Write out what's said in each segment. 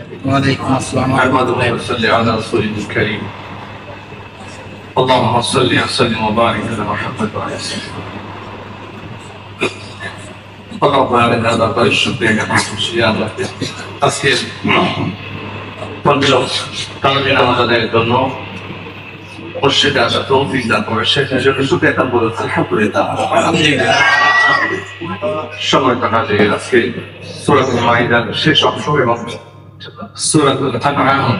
وعليكم السلام ورحمة الله وصلي على رسوله الكريم اللهم صل وسلم وبارك على محمد وعلى آله اللهم بارك على طريق الشكر يا الله আজকে পঞ্চম তারাবির নামাজের জন্য মসজিদে আসা তৌফিক দান করে সেটার জন্য শুকরিয়া বলে আলহামদুলিল্লাহ সময় কাটাতে আজকে সূরাতুল মাইদার শেষ অংশ এবং সূরাতুল আনআম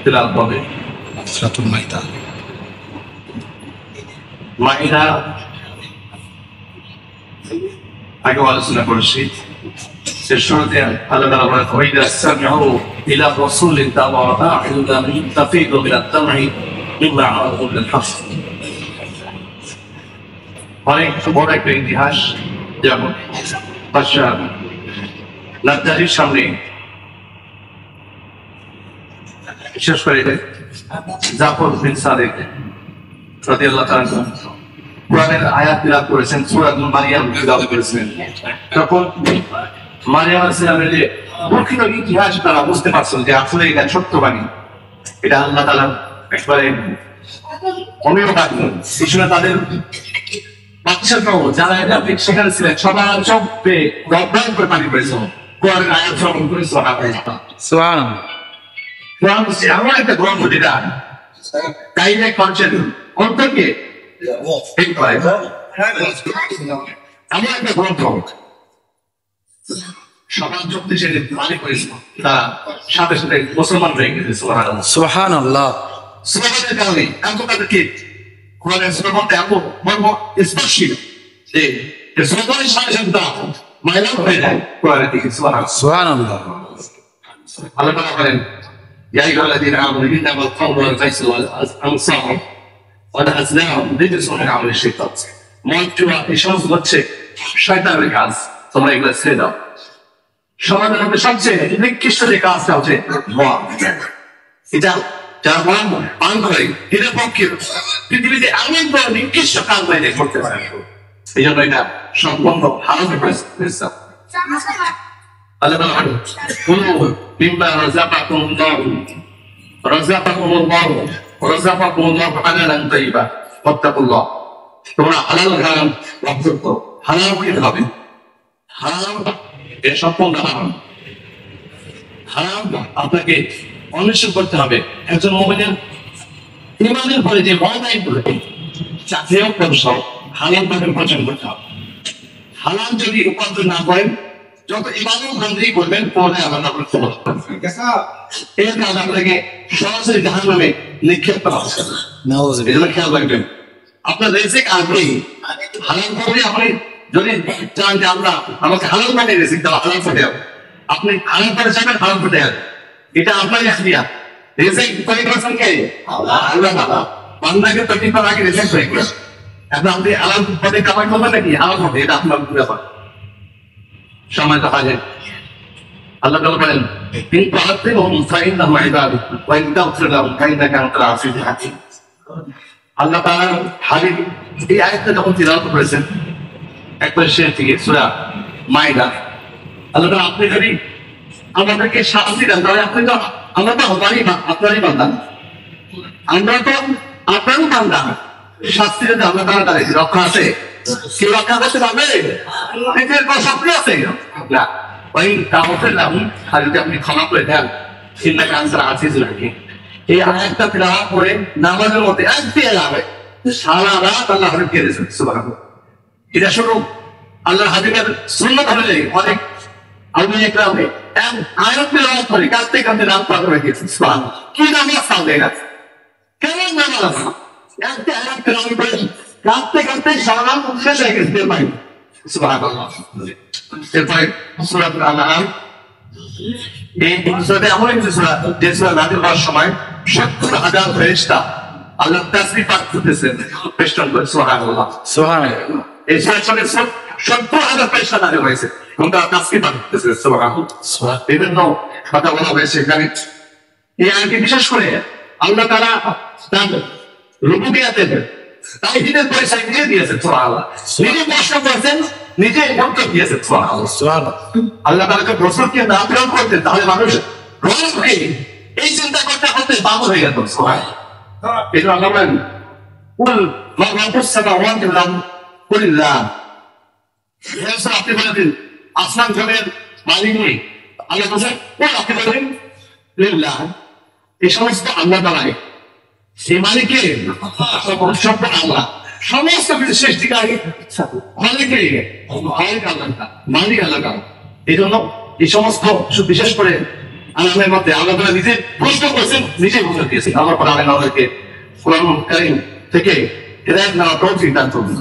তিলাওয়াত হবে। সূরাতুল মাইদা আগে আলোচনা করেছি যে শুরুতে আল্লাহ তাআলা বলেন ওয়াইদা সামিউ ইলা রাসূলিন তাওয়াতা আ'ইনুহুম তাফীদু মিনাদ দাম'i মিম্মা আরাফু মিনাল হক। অনেক বড় একটা ইতিহাস যেমন বাদশাহ নাজ্জাশীর সামনে বিশেষ করে জাফর বিন সাদিক রাদিয়াল্লাহু তাআলা কোরআনের আয়াত তিলাওয়াত করেছেন, সূরাতুল মারিয়াম তিলাওয়াত করেছেন। তখন মারিয়াম আলাইহিস সালামের যে প্রকৃত ইতিহাস তারা বুঝতে পারছেন যে আসলে এটা সত্য বাণী, এটা আল্লাহ তাআলা একবারে অমীয় বাণী। এই সময় তাদের বাচ্চারাও যারা এটা সেখানে ছিলেন সবাই সব গর্বায়ন করে পানি পেয়েছে, কোরআনের আয়াত শ্রবণ করে সুবহানাল্লাহ। কোরআন হচ্ছে এমন একটা গ্রন্থ যেটা ডাইরেক্ট কনসেপ্ট অন্তরকে এমন একটা গ্রন্থ সমাজ যুক্তি সে মানে করেছিল, তারা সাথে সাথে মুসলমান হয়ে গেছে সুবহানাল্লাহ। সুবহানের কারণে এত তাদেরকে কোরআনের সুবহানটা এত মর্ম স্পর্শী যে সুবহানের সাথে সাথে মাইলাম হয়ে যায় কোরআনের দিকে সুবহানাল্লাহ। আল্লাহ তাআলা বলেন يا أيها الذين آمنوا إنما الخمر والميسر والأنصار والأزلام رجس من عمل الشيطان। মদ জুয়া এসব হচ্ছে শয়তানের কাজ, তোমরা এগুলো ছেড়ে দাও। সমাজের মধ্যে সবচেয়ে নিকৃষ্ট যে কাজটা হচ্ছে মদ। এটা যারা পান করে এদের পক্ষে পৃথিবীতে এমন বড় নিকৃষ্ট কাজ বাইরে করতে পারে, এই জন্য এটা সম্পূর্ণ হারাম হয়েছে। আল্লাহ তাআলা কুলু মিম্মা রাযাকাকুমুল্লাহু হালালান তাইয়্যিবা ওয়াত্তাকুল্লাহ। তোমরা হালাল হারাম ভক্ষণ করো। হালাল খেতে হবে, হারাম এর সম্পূর্ণ হারাম। হারাম আপনাকে অন্বেষণ করতে হবে। একজন মুমিনের ঈমানের পরে যে ময়দান করে চাকরিও করছো হালাল ভাবে উপার্জন করতে হবে। হালাল যদি উপার্জন না করেন যত ইবাদত বন্দী করবেন পরে আল্লাহ করতে পারবেন, এর কাজ আপনাকে সরাসরি জাহান্নামে নিক্ষেপ করা হবে। নাউযুবিল্লাহ। খেয়াল রাখবেন আপনার রিজিক আগেই হালাল করে আপনি যদি চান যে আল্লাহ আমাকে হালাল মানে রিজিক দাও, হালাল করে দাও, আপনি হালাল করে যাবেন, হালাল করে দেন, এটা আপনার ইখতিয়ার। রিজিক তৈরি করেছেন কে? আল্লাহ তাআলা। বান্দাকে তৈরি করার আগে রিজিক তৈরি করেছেন। এখন আপনি হালাল পথে কামাই করবেন নাকি হারাম পথে, এটা আপনার ব্যাপার। সময় তো হাজার আল্লাহ তাআলা বলেন ইন তুআযিবহুম ফাইন্নাহুম ইবাদুক ওয়া ইন তাগফির লাহুম ফাইন্নাকা আনতাল আজিজুল হাকীম। আল্লাহ তাআলা হাবিব এই আয়াতটা যখন তিলাওয়াত করেছেন একবার শেষ থেকে সূরা মাইদা, আল্লাহ তাআলা আপনি যদি আমাদেরকে শাস্তি দেন তাহলে আপনি তো আমরা তো আপনারই বান্দা, আমরা তো আপনারই বান্দা, শাস্তি যদি আল্লাহ তাআলা দাঁড়িয়ে রক্ষা আছে, কেউ রক্ষা করতে পারবে? নিজের কোনো স্বপ্ন আছে না। ওই তাগফির লাহুম, আর যদি আপনি ক্ষমা করে দেন ইন্নাকা আনতাল আজিজুল হাকীম। এই আয়াতটা তিলাওয়াত করে নামাজের মধ্যে এক দিয়ে যাবে সারা রাত আল্লাহ হাবিব কেঁদেছেন সুবহানাল্লাহ। এটা শুধু আল্লাহর হাবিবের সুন্নাত হলে অনেক আউলিয়া ইকরামে এক আয়াত তিলাওয়াত করে কাঁদতে কাঁদতে রাত পার করে দিয়েছেন সুবহানাল্লাহ। কি নামাজ তাহলে না, কেমন নামাজ? একটা আয়াত তিলাওয়াত করে কাঁদতে কাঁদতে সারা রাত শেষ হয়ে গেছে ভাই সুবহানাল্লাহ। এরপরে সূরাতুল আনআম, এই সূরাতে এমন একটি সূরা যে সূরা নাযিল হওয়ার সময় ৭০,০০০ ফেরেশতা আল্লাহর তাসবিহ পাঠ করতেছেন, বেষ্টন করে সুবহানাল্লাহ সুবহানাল্লাহ। এই সূরার সঙ্গে ৭০,০০০ ফেরেশতা নাযিল হয়েছে এবং তারা তাসবিহ পাঠ করতেছে সুবহানাল্লাহ। বিভিন্ন কথা বলা হয়েছে এখানে। এই আয়াতকে বিশেষ করে আল্লাহ তাআলা তার রুবুবিয়াতের তাওহীদের পরিচয় দিয়ে দিয়েছেন সুবহানাল্লাহ। নিজে প্রশ্ন করেছেন, নিজে উত্তর দিয়েছেন সুবহানাল্লাহ। আল্লাহ তাআলাকে রাসূলকে না প্রেরণ করতেন তাহলে মানুষ রবকে এই চিন্তা করতে করতে পাগল হয়ে গেল সবাই। এই জন্য আল্লাহ বলেন কুল মা রাব্বুস সামাওয়াতি ওয়াল আরদ কুলিল্লাহ। আপনি বলে দিন আসমান জমির মালিক নেই। আল্লাহ বলছেন আপনি বলেন লিল্লাহ, এই সমস্ত আল্লাহ দ্বারাই। সেই মালিককে সম্পদ আল্লাহ, সমস্ত কিছু সৃষ্টিকারী মালিকই মালিক আল্লাহ। এই জন্য এই সমস্ত বিশেষ করে আল্লাহের মধ্যে আল্লাহ তাআলা নিজে প্রশ্ন করেছেন, নিজেই উত্তর দিয়েছেন। আমার পরে আল্লাহ আমাদেরকে কোরআন কারীম থেকে হেদায়েত নেওয়ার তৌফিক দান করুন।